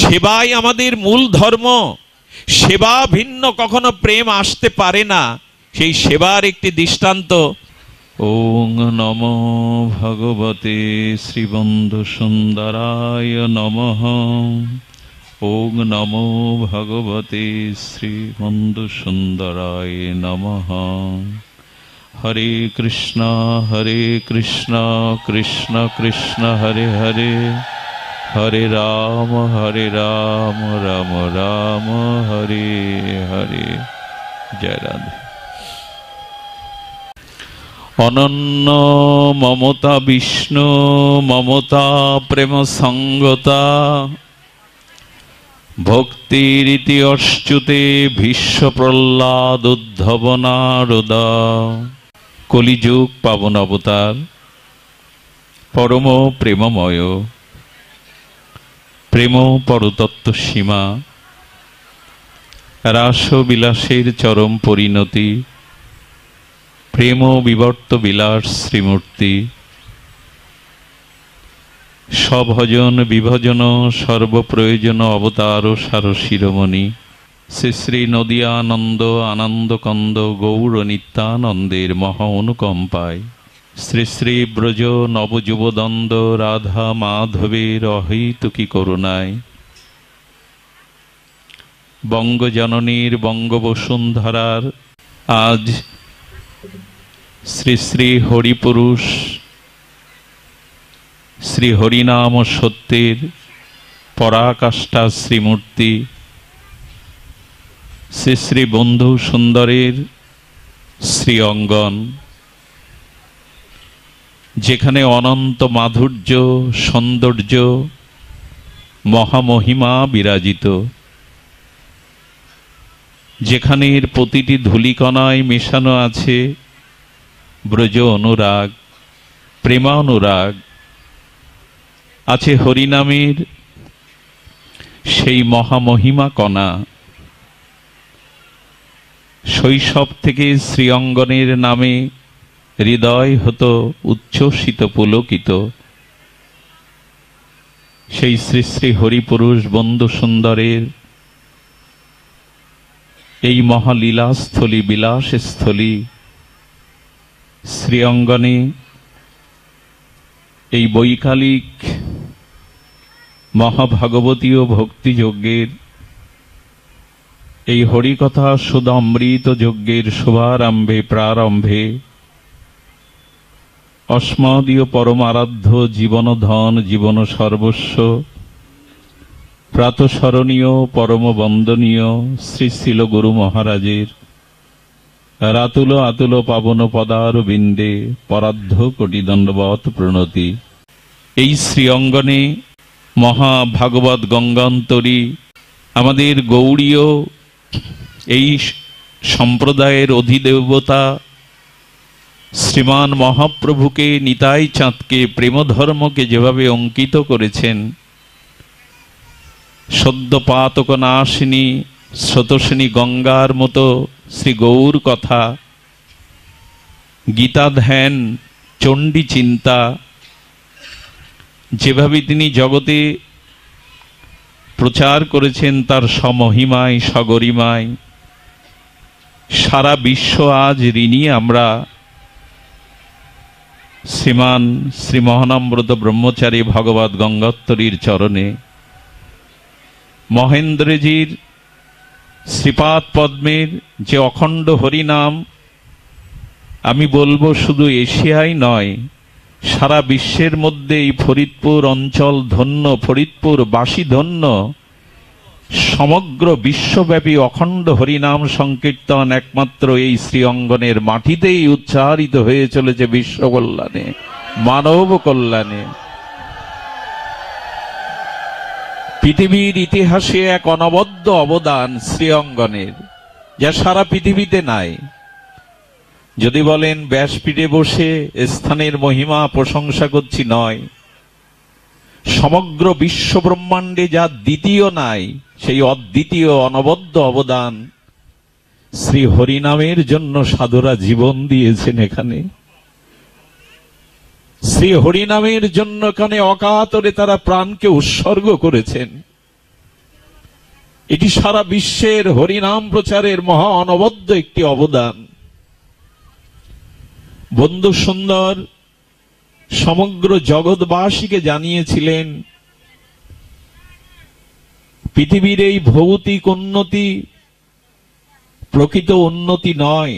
সেবাই আমাদের মূল ধর্ম। সেবা ভিন্ন কখনো প্রেম আসতে পারে না। সেই সেবার একটি দৃষ্টান্ত। ওং নমো ভগবতে শ্রীবন্ধু সুন্দরায় নমঃ। ওং নমো ভগবতে শ্রীবন্ধু সুন্দরায় নমঃ। হরে কৃষ্ণ কৃষ্ণ কৃষ্ণ হরে হরে, হরে রাম রাম রাম হরে হরে। জয় রাধে। অনন্য মমতা বিষ্ণু মমতা প্রেম সঙ্গতা, ভক্তিরীতি অচ্যুতে ভীষ্ম প্রহ্লাদ উদ্ধব নারদা। কলিযুগ পাবন অবতার, পরম প্রেমময়, প্রেম পরতত্ত্ব সীমা, রাসবিলাসের চরম পরিণতি, প্রেম বিবর্ত বিলাস শ্রীমূর্তি। সভজন বিভজন সর্বপ্রয়োজন অবতার সার শিরোমণি শ্রী শ্রী নদিয়ানন্দ আনন্দ কন্দ গৌর নিত্যানন্দের মহা অনুকম্পায় শ্রী শ্রী ব্রজ নবযুবদন্দ রাধা মাধবের অহৈতুকী করুণায় বঙ্গজননীর বঙ্গবসুন্ধরার আজ শ্রী শ্রী হরিপুরুষ শ্রী হরিনাম সত্যের পরাকাষ্ঠা শ্রীমূর্তি শ্রী শ্রী বন্ধু সুন্দরের শ্রী অঙ্গন, যেখানে অনন্ত মাধুর্য সৌন্দর্য মহামহিমা বিরাজিত, যেখানের প্রতিটি ধূলিকণায় মেশানো আছে ব্রজ অনুরাগ, প্রেমানুরাগ, আছে হরিনামের সেই মহামহিমা কণা। শৈশব থেকে শ্রীঅঙ্গনের নামে হৃদয় হতো উচ্ছ্বসিত পুলকিত। সেই শ্রী শ্রী হরিপুরুষ বন্ধু সুন্দরের এই মহালীলাস্থলী বিলাসস্থলী শ্রীঅঙ্গনে এই বৈকালিক মহাভাগবতীয় ভক্তিযজ্ঞের এই হরিকথা সুধামৃত যজ্ঞের শুভারম্ভে প্রারম্ভে অস্মদীয় পরমারাধ্য জীবনধন জীবন সর্বস্ব প্রাতঃস্মরণীয় পরম বন্দনীয় শ্রী শিল গুরু মহারাজের রাতুল আতুল পাবন পদার বিন্দে পরাধ্য কোটি দণ্ডবৎ প্রণতি। এই শ্রীঅঙ্গনে মহাভাগবত গঙ্গান্তরী আমাদের গৌড়ীয় এই সম্প্রদায়ের অধিদেবতা শ্রীমান মহাপ্রভুকে নিতাই চাঁদকে প্রেমধর্মকে যেভাবে অঙ্কিত করেছেন, সদ্যপাতক নাশিনী স্রোতস্বিনী গঙ্গার মতো শ্রী গৌর কথা, গীতা ধ্যান, চণ্ডী চিন্তা যেভাবে তিনি জগতে প্রচার করেছেন তার সমহিমায় সগরিমায়, সারা বিশ্ব আজ ঋণী আমরা শ্রীমান শ্রী মহানামব্রত ব্রহ্মচারী ভগবত গঙ্গোত্তরীর চরণে। মহেন্দ্রজির শ্রীপাদ পদ্মের যে অখণ্ড হরিনাম, আমি বলবো শুধু এশিয়ায় নয়, সারা বিশ্বের মধ্যে এই ফরিদপুর অঞ্চল ধন্য, ফরিদপুর বাসী ধন্য। সমগ্র বিশ্বব্যাপী অখণ্ড হরিনাম সংকীর্তন একমাত্র এই শ্রীঅঙ্গনের মাটিতেই উচ্চারিত হয়ে চলেছে বিশ্ব কল্যাণে, মানব কল্যাণে। পৃথিবীর ইতিহাসে এক অনবদ্য অবদান শ্রীঅঙ্গনের, যা সারা পৃথিবীতে নাই। যদি বলেন ব্যাসপীঠে বসে স্থানের মহিমা প্রশংসা করছি, নয়, সমগ্র বিশ্ব ব্রহ্মাণ্ডে যা দ্বিতীয় নাই, সেই অদ্বিতীয় অনবদ্য অবদান শ্রী হরিনামের জন্য সাধুরা জীবন দিয়েছেন। এখানে শ্রী হরিনামের জন্য এখানে অকাতরে তারা প্রাণকে উৎসর্গ করেছেন। এটি সারা বিশ্বের হরিনাম প্রচারের মহা অনবদ্য একটি অবদান। বন্ধু সুন্দর সমগ্র জগৎবাসীকে জানিয়েছিলেন, পৃথিবীর এই ভৌতিক উন্নতি প্রকৃত উন্নতি নয়।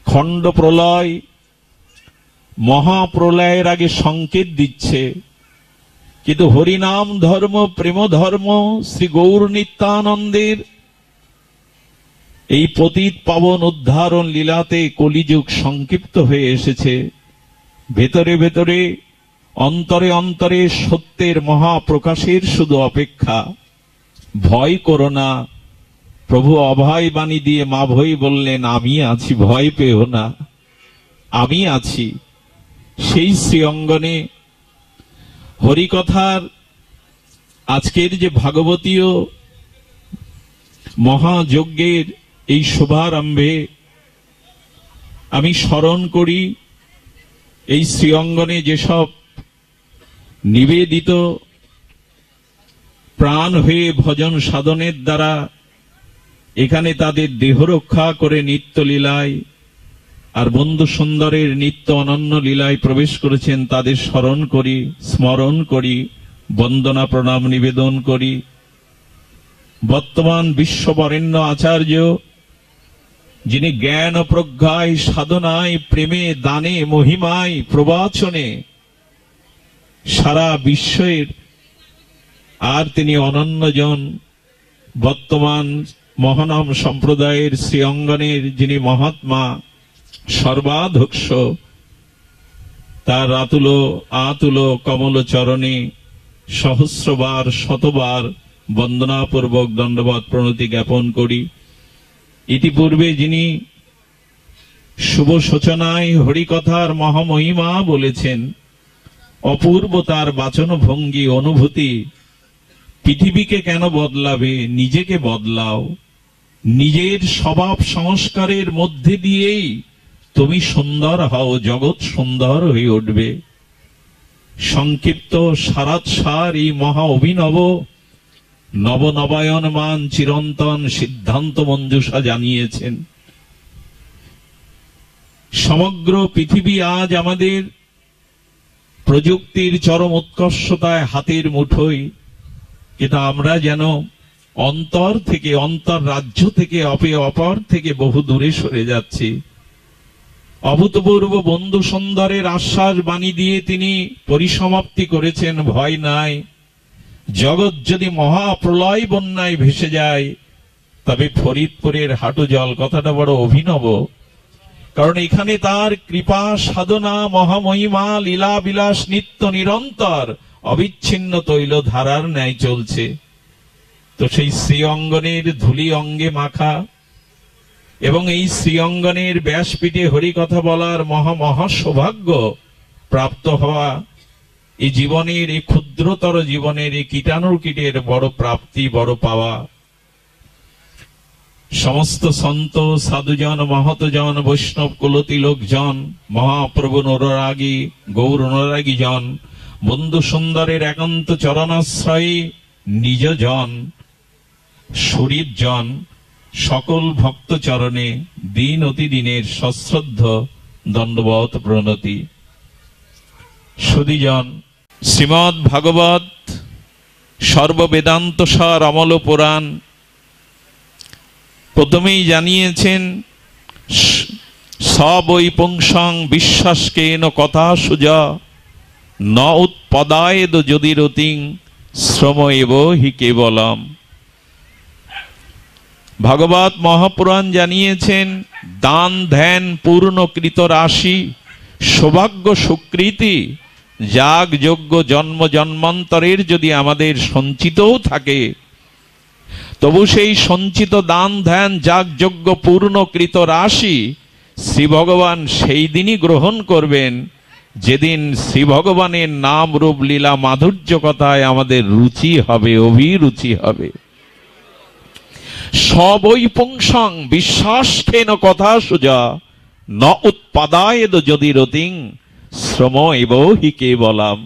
খণ্ড প্রলয়, মহাপ্রলয়ের আগে সংকেত দিচ্ছে, কিন্তু হরিনাম ধর্ম, প্রেম ধর্ম, শ্রী গৌর নিত্যানন্দের এই পতিত পাবন উদ্ধারণ লীলাতে কলিযুগ সংক্ষিপ্ত হয়ে এসেছে। ভেতরে ভেতরে, অন্তরে অন্তরে সত্যের মহাপ্রকাশের শুধু অপেক্ষা। ভয় করো না, প্রভু অভয় বাণী দিয়ে মা ভই বললেন, আমি আছি, ভয় পেও না, আমি আছি। সেই শ্রী অঙ্গনে হরিকথার আজকের যে ভাগবতীয় মহাযজ্ঞের এই শুভারম্ভে আমি স্মরণ করি, এই শ্রী অঙ্গনে যেসব নিবেদিত প্রাণ হয়ে ভজন সাধনের দ্বারা এখানে তাদের দেহ রক্ষা করে নিত্য লীলায় আর বন্ধু সুন্দরের নিত্য অনন্য লীলায় প্রবেশ করেছেন, তাদের স্মরণ করি, স্মরণ করি, বন্দনা প্রণাম নিবেদন করি। বর্তমান বিশ্ববরেণ্য আচার্য, যিনি জ্ঞান ও প্রজ্ঞায়, সাধনায়, প্রেমে, দানে, মহিমায়, প্রবচনে সারা বিশ্বের আর তিনি অনন্যজন, বর্তমান মহানাম সম্প্রদায়ের শ্রী অঙ্গনের যিনি মহাত্মা, সর্বাধ্যক্ষ, তার আতুল আতুল কমল চরণে সহস্রবার শতবার বন্দনাপূর্বক দণ্ডবৎ প্রণতি জ্ঞাপন করি। ইতিপূর্বে যিনি শুভ সূচনায় হরিকথার মহামহিমা বলেছেন, অপূর্ব তার বাচন ভঙ্গি, অনুভূতি। পৃথিবীকে কেন বদলাবে, নিজেকে বদলাও। নিজের স্বভাব সংস্কারের মধ্যে দিয়েই তুমি সুন্দর হও, জগৎ সুন্দর হয়ে উঠবে। সংক্ষিপ্ত সারাৎসার এই মহা অভিনব নবনবায়নমান চিরন্তন সিদ্ধান্ত মঞ্জুষা জানিয়েছেন। সমগ্র পৃথিবী আজ আমাদের প্রযুক্তির চরম উৎকর্ষতায় হাতের মুঠোয়, কিন্তু আমরা যেন অন্তর থেকে, অন্তর রাজ্য থেকে, অপর থেকে বহু দূরে সরে যাচ্ছি। অভূতপূর্ব বন্ধু সুন্দরের আশ্বাস বাণী দিয়ে তিনি পরিসমাপ্তি করেছেন, ভয় নাই। জগৎ যদি মহাপ্রলয় বন্যায় ভেসে যায়, তবে ফরিদপুরের হাঁটু জল, কথাটা বড় অভিনব, কারণ এখানে তার কৃপা সাধনা মহামহিমা লীলা বিলাস নিত্য নিরন্তর অবিচ্ছিন্ন তৈল ধারার ন্যায় চলছে। তো সেই শ্রী অঙ্গনের ধুলি অঙ্গে মাখা এবং এই শ্রী অঙ্গনের ব্যাসপীঠে হরিকথা বলার মহা সৌভাগ্য প্রাপ্ত হওয়া, এই জীবনের, এই ক্ষুদ্রতর জীবনের এই কীটাণুর কীটের বড় প্রাপ্তি, বড় পাওয়া। সমস্ত সন্ত সাধুজন, মহতজন, বৈষ্ণব কুলতিলোকজন, মহাপ্রভু অনুরাগী, গৌর অনুরাগী জন, বন্ধু সুন্দরের একান্ত চরণাশ্রয়ী নিজজন, শরীর জন, সকল ভক্ত চরণে দিন অতি দিনের সশ্রদ্ধ দণ্ডবৎ প্রণতি। সুধীজন, শ্রীমদ্ ভাগবত সর্ববেদান্ত সার অমল পুরাণ প্রথমেই জানিয়েছেন, সবৈপুংসং বিশ্বাসকেন কথা সুজা ন উৎপদায়েদ যদি রতিং শ্রম এব হি কেবলম। ভাগবত মহাপুরাণ জানিয়েছেন, দান ধ্যান পূর্ণকৃত রাশি, সৌভাগ্য সুকৃতি, যাগ যজ্ঞ জন্ম জন্মান্তরের যদি আমাদের সঞ্চিতও থাকে, তবু সেই সঞ্চিত দান ধ্যান যাগ যজ্ঞ পূর্ণকৃত রাশি শ্রী ভগবান সেই দিনই গ্রহণ করবেন, যেদিন শ্রী ভগবানের নাম রূপ লীলা মাধুর্য কথায় আমাদের রুচি হবে, অভিরুচি হবে। সবৈপুংসং বিশ্বাসকেন কথা সুজা ন উৎপাদায়েদ যদি রতিং শ্রম এব হি কেবলম।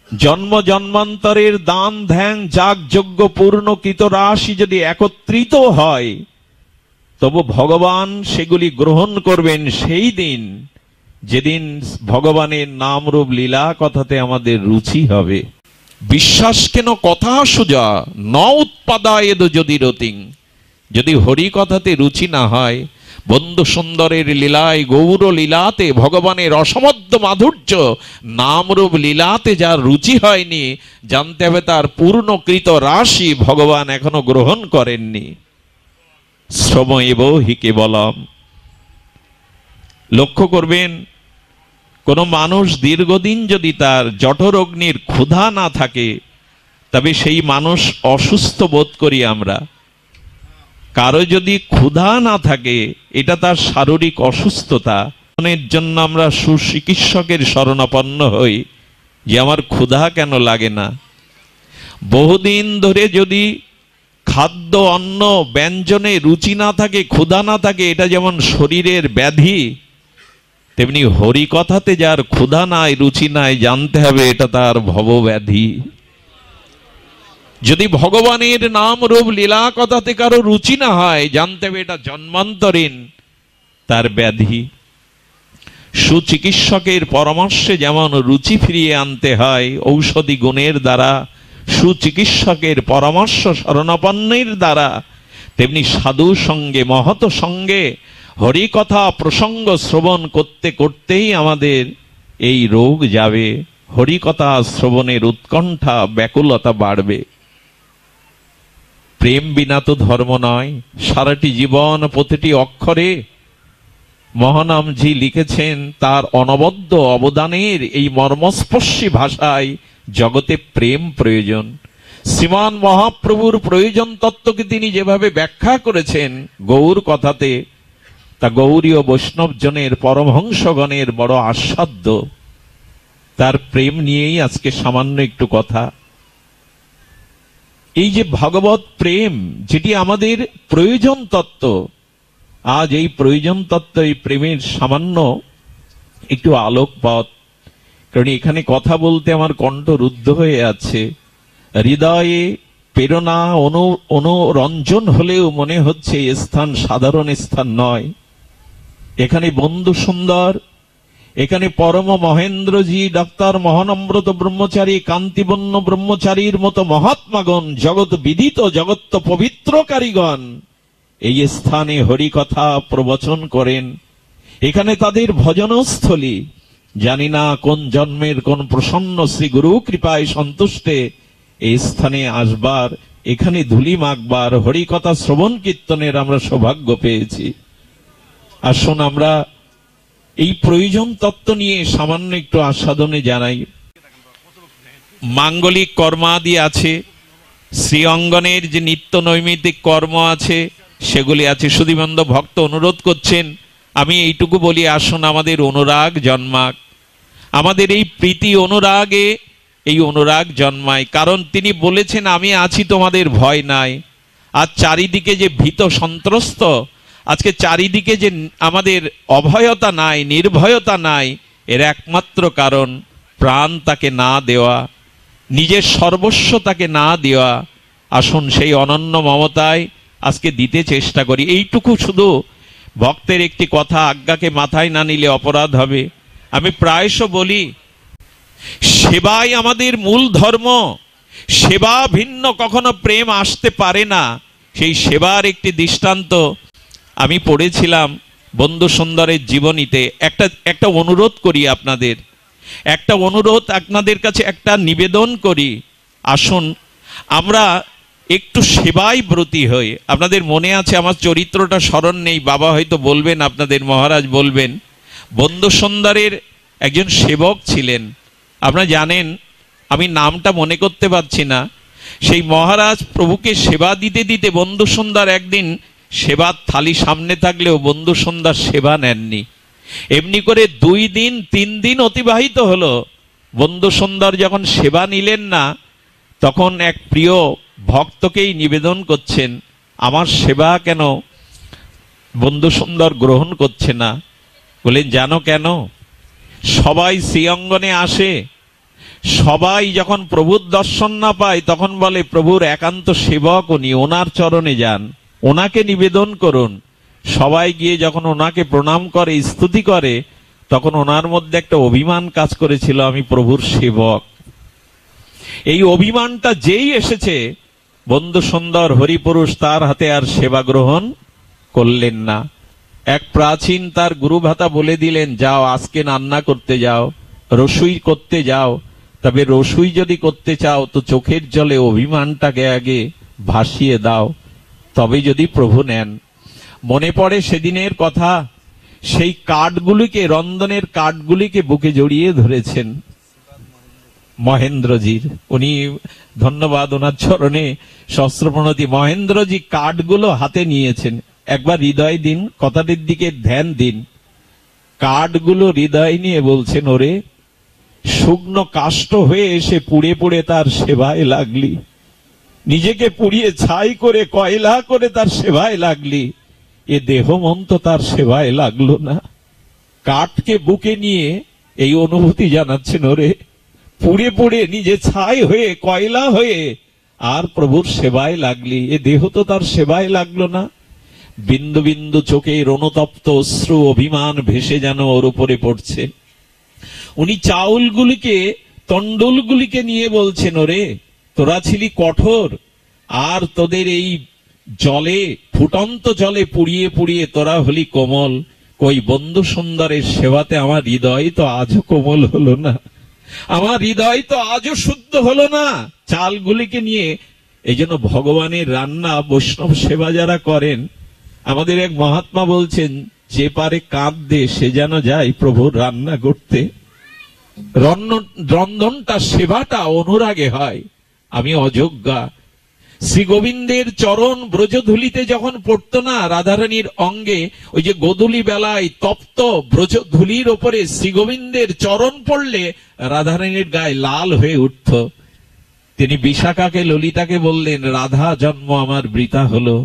জন্ম জন্মান্তরের দান ধ্যান যাগ যজ্ঞ পূর্ণকৃত রাশি যদি একত্রিত হয়, তবু ভগবান সেগুলি গ্রহণ করবেন সেই দিন যেদিন ভগবানের নাম রূপ লীলা কথাতে আমাদের রুচি হবে। বিশ্বাস কেন কথা সোজা ন উৎপাদায়েদ যদি রতিং, যদি হরি কথাতে রুচি না হয়, বন্ধু সুন্দরের লীলায় গৌর লীলাতে ভগবানের অসমধ্য মাধুর্য নামরূপ লীলাতে যার রুচি হয়নি, জানতে হবে তার পূর্ণকৃত রাশি ভগবান এখনো গ্রহণ করেননি। শ্রমএব হি কেবলম। লক্ষ্য করবেন, কোন মানুষ দীর্ঘদিন যদি তার জঠরগ্নির ক্ষুধা না থাকে, তবে সেই মানুষ অসুস্থ বোধ করি আমরা। কারো যদি ক্ষুধা না থাকে, এটা তার শারীরিক অসুস্থতা। এর জন্য আমরা সুচিকিৎসকের শরণাপন্ন হই যে আমার ক্ষুধা কেন লাগে না। বহুদিন ধরে যদি খাদ্য অন্ন ব্যঞ্জনে রুচি না থাকে, ক্ষুধা না থাকে, এটা যেমন শরীরের ব্যাধি, তেমনি হরি কথাতে যার ক্ষুধা নাই রুচি নাই, জানতে হবে এটা তার ভবব্যাধি। যদি ভগবানের নাম রূপ লীলা কথাতে কারো রুচি না হয়, জানতে হবে এটা জন্মান্তরীণ তার ব্যাধি। সুচিকিৎসকের পরামর্শে যেমন রুচি ফিরিয়ে আনতে হয় ঔষধি গুণের দ্বারা, সুচিকিৎসকের পরামর্শ শরণাপন্নের দ্বারা, তেমনি সাধু সঙ্গে মহৎ সঙ্গে হরিকথা প্রসঙ্গ শ্রবণ করতে করতেই আমাদের এই রোগ যাবে। হরিকথা শ্রবণের উৎকণ্ঠা ব্যাকুলতা বাড়বে। প্রেম বিনা তো ধর্ম নয়। সারাটি জীবন প্রতিটি অক্ষরে মহানামজি লিখেছেন তার অনবদ্য অবদানের এই মর্মস্পর্শী ভাষায় জগতে প্রেম প্রয়োজন। শ্রীমান মহাপ্রভুর প্রয়োজন তত্ত্বকে তিনি যেভাবে ব্যাখ্যা করেছেন গৌর কথাতে, তা গৌরীয় বৈষ্ণবজনের পরমহংসগণের বড় আস্বাদ্য। তার প্রেম নিয়েই আজকে সামান্য একটু কথা। এই যে ভগবত প্রেম, যেটি আমাদের প্রয়োজন তত্ত্ব, আজ এই প্রয়োজন তত্ত্ব, এই প্রেমের সামান্য একটু আলোকপাত। কারণ এখানে কথা বলতে আমার কণ্ঠ রুদ্ধ হয়ে আছে। হৃদয়ে প্রেরণা অনুরঞ্জন হলেও মনে হচ্ছে এ স্থান সাধারণ স্থান নয়। এখানে বন্ধু সুন্দর, এখানে পরম মহেন্দ্রজি, ডাক্তার মহানম্রত ব্রহ্মচারী, কান্তিবন্য ব্রহ্মচারীর মতো মহাত্মাগণ, জগৎ বিদিত জগৎ পবিত্র কারিগণ এই স্থানে হরিকথা প্রবচন করেন। এখানে তাদের ভজনস্থলী। জানি না কোন জন্মের কোন প্রসন্ন শ্রী গুরু কৃপায় সন্তুষ্টে এই স্থানে আসবার, এখানে ধুলি মাখবার, হরিকথা শ্রবণ কীর্তনের আমরা সৌভাগ্য পেয়েছি। আসুন আমরা এই প্রয়োজন তত্ত্ব নিয়ে সামান্য একটু আস্বাদনে জানাই। মাঙ্গলিক কর্মাদি আছে, শ্রী অঙ্গনের যে নিত্য নৈমিত্তিক কর্ম আছে সেগুলি আছে। সুধীবন্ধ ভক্ত অনুরোধ করছেন, আমি এইটুকু বলি, আসুন আমাদের অনুরাগ জন্মাক। আমাদের এই প্রীতি অনুরাগে এই অনুরাগ জন্মায়, কারণ তিনি বলেছেন আমি আছি, তোমাদের ভয় নাই। আর চারিদিকে যে ভীত সন্ত্রস্ত, আজকে চারিদিকে যে আমাদের অভয়তা নাই, নির্ভয়তা নাই, এর একমাত্র কারণ প্রাণ তাকে না দেওয়া, নিজের সর্বস্ব তাকে না দেওয়া। আসুন সেই অনন্য মমতায় আজকে দিতে চেষ্টা করি। এইটুকু শুধু ভক্তের একটি কথা, আজ্ঞাকে মাথায় না নিলে অপরাধ হবে। আমি প্রায়শ বলি, সেবাই আমাদের মূল ধর্ম। সেবা ভিন্ন কখনো প্রেম আসতে পারে না। সেই সেবার একটি দৃষ্টান্ত আমি পড়েছিলাম বন্ধু সুন্দরের জীবনীতে। একটা অনুরোধ করি আপনাদের, একটা অনুরোধ আপনাদের কাছে, একটা নিবেদন করি। আসুন আমরা একটু সেবায় ব্রতী হই। আপনাদের মনে আছে, আমার চরিত্রটা স্মরণ নেই, বাবা হয়তো বলবেন, আপনাদের মহারাজ বলবেন, বন্ধু সুন্দরের একজন সেবক ছিলেন। আপনারা জানেন, আমি নামটা মনে করতে পারছি না। সেই মহারাজ প্রভুকে সেবা দিতে দিতে বন্ধু সুন্দর একদিন সেবার থালি সামনে থাকলেও বন্ধু সুন্দর সেবা নেননি। এমনি করে 2 দিন 3 দিন অতিবাহিত হলো। বন্ধু সুন্দর যখন সেবা নিলেন না, তখন এক প্রিয় ভক্তকেই নিবেদন করছেন, আমার সেবা কেন বন্ধু সুন্দর গ্রহণ করছে না? বলেন, জানো কেন? সবাই শ্রীঅঙ্গনে আসে, সবাই যখন প্রভুর দর্শন না পায় তখন বলে প্রভুর একান্ত সেবক উনি, ওনার চরণে যান, ওনাকে নিবেদন করুন। সবাই গিয়ে যখন ওনাকে প্রণাম করে, স্তুতি করে, তখন ওনার মধ্যে একটা অভিমান কাজ করেছিল, আমি প্রভুর সেবক। এই অভিমানটা যেই এসেছে, বন্ধু সুন্দর হরিপুরুষ তার হাতে আর সেবা গ্রহণ করলেন না। এক প্রাচীন তার গুরু ভাতা বলে দিলেন, যাও আজকে রান্না করতে যাও, রসুই করতে যাও, তবে রসুই যদি করতে চাও তো চোখের জলে অভিমানটাকে আগে ভাসিয়ে দাও, তবে যদি প্রভু নেন। মনে পড়ে সেদিনের কথা, সেই কাঠগুলিকে, রন্ধনের কাঠগুলিকে বুকে জড়িয়ে ধরেছেন মহেন্দ্রজির। উনি, ধন্যবাদ ওনার চরণে সহস্রপ্রণতি, মহেন্দ্রজি কাঠগুলো হাতে নিয়েছেন। একবার হৃদয় দিন, কথাটির দিকে ধ্যান দিন। কাঠগুলো হৃদয় নিয়ে বলছেন, ওরে শুকনো কাষ্ঠ হয়ে এসে পুড়ে পুড়ে তার সেবায় লাগলি, নিজেকে পুড়িয়ে ছাই করে কয়লা করে তার সেবায় লাগলি, এ দেহ মন তো তার সেবায় লাগলো না। কাঠকে বুকে নিয়ে এই অনুভূতি জানাচ্ছেন, ওরে পুড়ে পুড়ে নিজে ছাই হয়ে কয়লা হয়ে আর প্রভুর সেবায় লাগলি, এ দেহ তো তার সেবায় লাগলো না। বিন্দু বিন্দু চোখের অনুতপ্ত অশ্রু অভিমান ভেসে যেন ওর উপরে পড়ছে। উনি চাউলগুলিকে, তন্ডুলগুলিকে নিয়ে বলছেন, ওরে তোরা ছিলি কঠোর, আর তোদের এই জলে, ফুটন্ত জলে পুড়িয়ে পুড়িয়ে তোরা হলি কোমল। কই বন্ধু সুন্দরের সেবাতে আমার হৃদয় তো আজও কোমল হলো না, আমার হৃদয় তো আজও শুদ্ধ হলো না চালগুলিকে নিয়ে। এই জন্য ভগবানের রান্না, বৈষ্ণব সেবা যারা করেন, আমাদের এক মহাত্মা বলছেন, যে পারে কাঁদতে সে যেন যায় প্রভুর রান্না করতে। রন্ধনটা, সেবাটা অনুরাগে হয়। আমি অযোগ্যা। শ্রী গোবিন্দের চরণ ব্রজধুলিতে যখন পড়তো না রাধারানীর অঙ্গে, ওই যে গোধূলি বেলায় তপ্ত ব্রজধুলির ওপরে শ্রী গোবিন্দের চরণ পড়লে রাধারানীর গায়ে লাল হয়ে উঠত। তিনি বিশাখাকে, ললিতাকে বললেন, রাধা জন্ম আমার বৃথা হলো।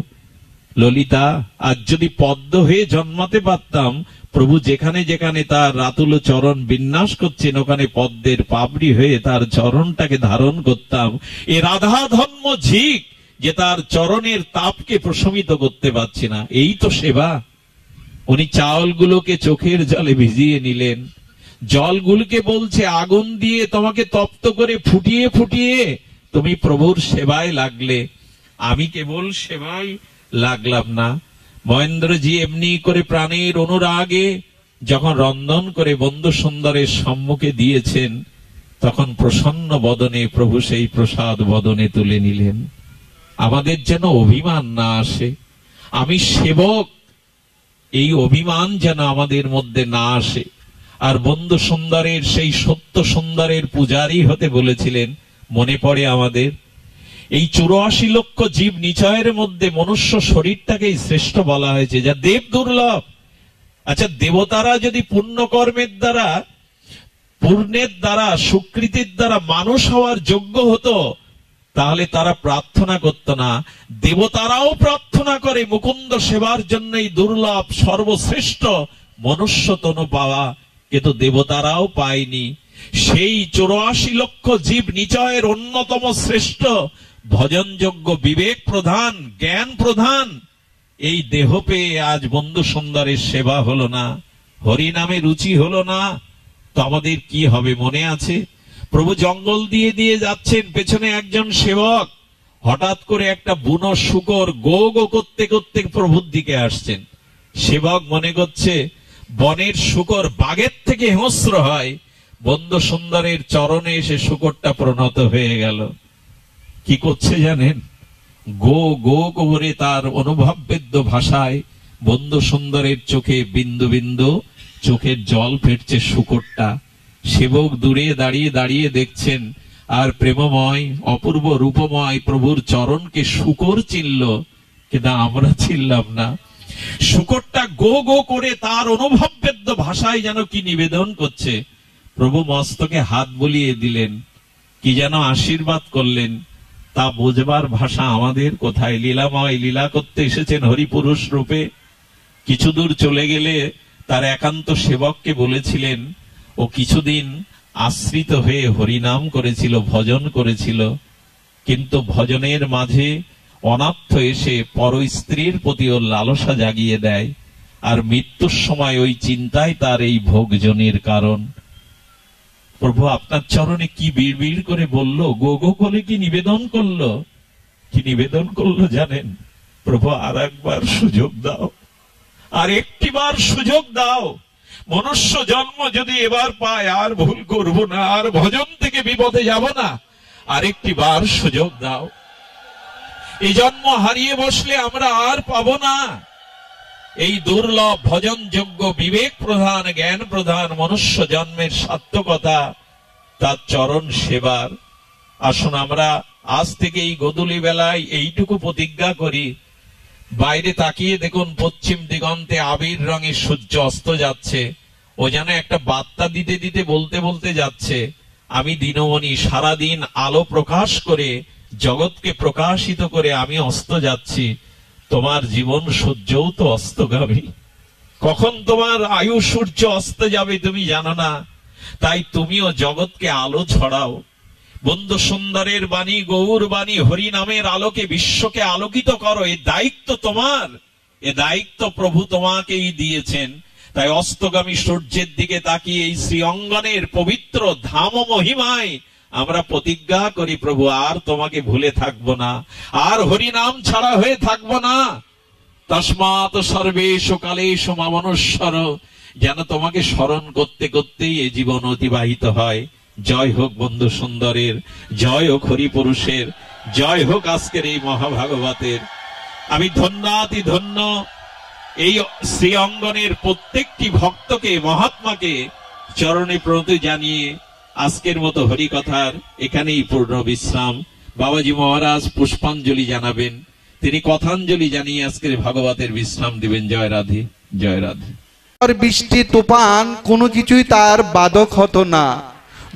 ললিতা, আজ যদি পদ্ম হয়ে জন্মাতে পারতাম, প্রভু যেখানে যেখানে তার রাতুল চরণ বিন্যাস করছেন ওখানে পদ্মের পাপড়ি হয়ে তার চরণটাকে ধারণ করতাম। এ রাধা ধর্ম ঝিক যে তার চরণের তাপকে প্রশমিত করতে পারছি না, এই তো সেবা। উনি চাউলগুলোকে চোখের জলে ভিজিয়ে নিলেন, জলগুলোকে বলছে আগুন দিয়ে তোমাকে তপ্ত করে ফুটিয়ে ফুটিয়ে তুমি প্রভুর সেবায় লাগলে, আমি কেবল সেবায় লাগলাম না। মহেন্দ্রজি এমনি করে প্রাণের অনুরাগে যখন রন্ধন করে বন্ধু সুন্দরের সম্মুখে দিয়েছেন, তখন প্রসন্ন বদনে প্রভু সেই প্রসাদ বদনে তুলে নিলেন। আমাদের যেন অভিমান না আসে, আমি সেবক, এই অভিমান যেন আমাদের মধ্যে না আসে। আর বন্ধু সুন্দরের সেই সত্য সুন্দরের পূজারী হতে বলেছিলেন। মনে পড়ে আমাদের এই 84 লক্ষ জীব নিচয়ের মধ্যে মনুষ্য শরীরটাকেই শ্রেষ্ঠ বলা হয়েছে, যা দেব দুর্লভ। আচ্ছা, দেবতারা যদি পুণ্যকর্মের দ্বারা, পূর্ণের দ্বারা, সুকৃতির দ্বারা মানুষ হওয়ার যোগ্য হতো, তাহলে তারা প্রার্থনা করত না। দেবতারাও প্রার্থনা করে মুকুন্দ সেবার জন্য এই দুর্লভ সর্বশ্রেষ্ঠ মনুষ্য তনু পাওয়া, কিন্তু দেবতারাও পায়নি। সেই 84 লক্ষ জীব নিচয়ের অন্যতম শ্রেষ্ঠ ভজনযোগ্য, বিবেক প্রধান, জ্ঞান প্রধান এই দেহ পেয়ে আজ বন্ধু সুন্দরের সেবা হলো না, হরি নামে রুচি হলো না, তো আমাদের কি হবে? মনে আছে প্রভু জঙ্গল দিয়ে দিয়ে যাচ্ছেন, পেছনে একজন সেবক হঠাৎ করে একটা বুনো শূকর গো গো করতে করতে প্রভুর দিকে আসছেন। সেবক মনে করছে বনের শূকর বাঘের থেকে হিংস্র হয়, বন্ধু সুন্দরের চরণে এসে শূকরটা প্রণত হয়ে গেল। কি করছে জানেন? গো গো করে তার অনুভববেদ্য ভাষায় বন্ধু সুন্দরের চোখে বিন্দু বিন্দু চোখের জল ফেটছে শূকরটা। সেবক দূরে দাঁড়িয়ে দাঁড়িয়ে দেখছেন, আর প্রেমময় অপূর্ব রূপময় প্রভুর চরণকে শূকর চিনল, কিন্তু আমরা চিনলাম না। শূকরটা গো গো করে তার অনুভববেদ্য ভাষায় যেন কি নিবেদন করছে। প্রভু মস্তকে হাত বুলিয়ে দিলেন, কি যেন আশীর্বাদ করলেন, তা বোঝবার ভাষা আমাদের কোথায়? লীলাময়, লীলা করতে এসেছেন হরিপুরুষ রূপে। কিছু দূর চলে গেলে তার একান্ত সেবককে বলেছিলেন, ও কিছুদিন আশ্রিত হয়ে হরিনাম করেছিল, ভজন করেছিল, কিন্তু ভজনের মাঝে অনাথ এসে পর স্ত্রীর প্রতি ওর লালসা জাগিয়ে দেয়, আর মৃত্যুর সময় ওই চিন্তায় তার এই ভোগজনের কারণ। প্রভু আপনার চরণে কি বিড়বিড় করে বলল, গো গো বলে কি নিবেদন করলো, কি নিবেদন করলো জানেন? প্রভু আর একবার সুযোগ দাও, আর একটিবার সুযোগ দাও। মনুষ্য জন্ম যদি এবার পায় আর ভুল করব না, আর ভজন থেকে বিপদে যাব না, আরেকটি বার সুযোগ দাও। এই জন্ম হারিয়ে বসলে আমরা আর পাবো না। এই দুর্লভ ভজন যোগ্য বিবেক প্রধান জ্ঞান প্রধান মনুষ্য জন্মের সার্থকতা তার চরণ সেবার। আসুন আমরা আজ থেকে এই গোধূলি বেলায় এইটুকু প্রতিজ্ঞা করি, বাইরে তাকিয়ে দেখুন পশ্চিম দিগন্তে আবির রঙে সূর্য অস্ত যাচ্ছে। ও যেন একটা বার্তা দিতে দিতে বলতে বলতে যাচ্ছে, আমি দিনমণি সারাদিন আলো প্রকাশ করে জগৎকে প্রকাশিত করে আমি অস্ত যাচ্ছি। তোমার জীবন সূর্যও তো অস্তগামী, কখন তোমার আয়ু সূর্য অস্ত যাবে তুমি জানো না। তাই তুমিও জগৎকে আলো ছড়াও। বন্ধু সুন্দরের বাণী, গৌর বাণী, হরি নামের আলোকে বিশ্বকে আলোকিত করো। এ দায়িত্ব তোমার, এ দায়িত্ব প্রভু তোমাকেই দিয়েছেন। তাই অস্তগামী সূর্যের দিকে তাকিয়ে এই শ্রী অঙ্গনের পবিত্র ধাম মহিমায় আমরা প্রতিজ্ঞা করি, প্রভু আর তোমাকে ভুলে থাকবো না, আর হরি নাম ছাড়া হয়ে থাকবো না। তস্মাৎ সর্বেষু কালেষু মামনুষ্যর, যেন তোমাকে স্মরণ করতে করতেই এই জীবন অতিবাহিত হয়। জয় হোক বন্ধু সুন্দরের, জয় হোক হরি পুরুষের, জয় হোক আজকের এই মহাভাগবতের। আমি ধন্যাতি ধন্য এই শ্রী অঙ্গনের প্রত্যেকটি ভক্তকে, মহাত্মাকে চরণে প্রণতি জানিয়ে আজকের মতো হরি কথার এখানেই পূর্ণ বিশ্রাম। বাবাজি মহারাজ পুষ্পাঞ্জলি জানাবেন, তিনি কথাঞ্জলি জানিয়ে আজকের ভাগবতের বিশ্রাম দিবেন। জয় রাধে, জয় রাধে। বৃষ্টি তুফান কোনো কিছুই তার বাধক হতো না।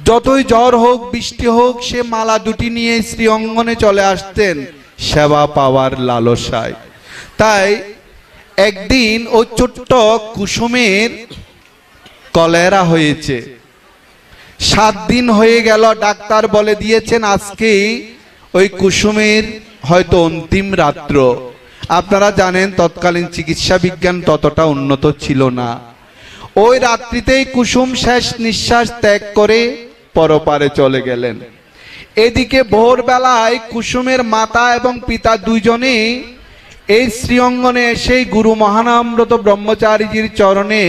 যতই ঝড় হোক বৃষ্টি হোক, সে মালা দুটি নিয়ে শ্রী অঙ্গনে চলে আসতেন সেবা পাওয়ার লালসায়। তাই একদিন ও ছোট্ট কুসুমের কলেরা হয়েছে, 7 দিন হয়ে গেল। ডাক্তার বলে দিয়েছেন আজকে ওই কুসুমের হয়তো অন্তিম রাত্র। আপনারা জানেন তৎকালীন চিকিৎসা বিজ্ঞান ততটা উন্নত ছিল না। ওই রাত্রিতেই কুসুম শেষ নিঃশ্বাস ত্যাগ করে পরপারে চলে গেলেন। এদিকে ভোরবেলায় কুসুমের মাতা এবং পিতা দুইজনে এই শ্রীঅঙ্গনে এসেই গুরু মহানামরত ব্রহ্মচারীজির চরণে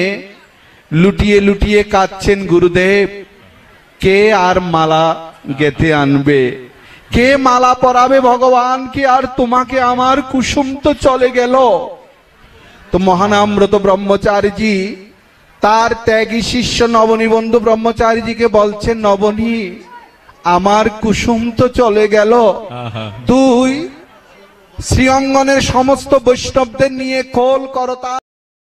লুটিয়ে লুটিয়ে কাঁদছেন, গুরুদেব কে আর মালা গেঁথে আনবে, কে মালা পরাবে ভগবান, কে আর তোমাকে, আমার কুসুম তো চলে গেল। তো মহানামরত ব্রহ্মচারীজি তার ত্যাগী শিষ্য নবনী বন্ধু ব্রহ্মচারীজিকে বলছেন, নবনী আমার কুসুম তো চলে গেল, তুই শ্রীঅঙ্গনের সমস্ত বৈষ্ণবদের নিয়ে খোল করতা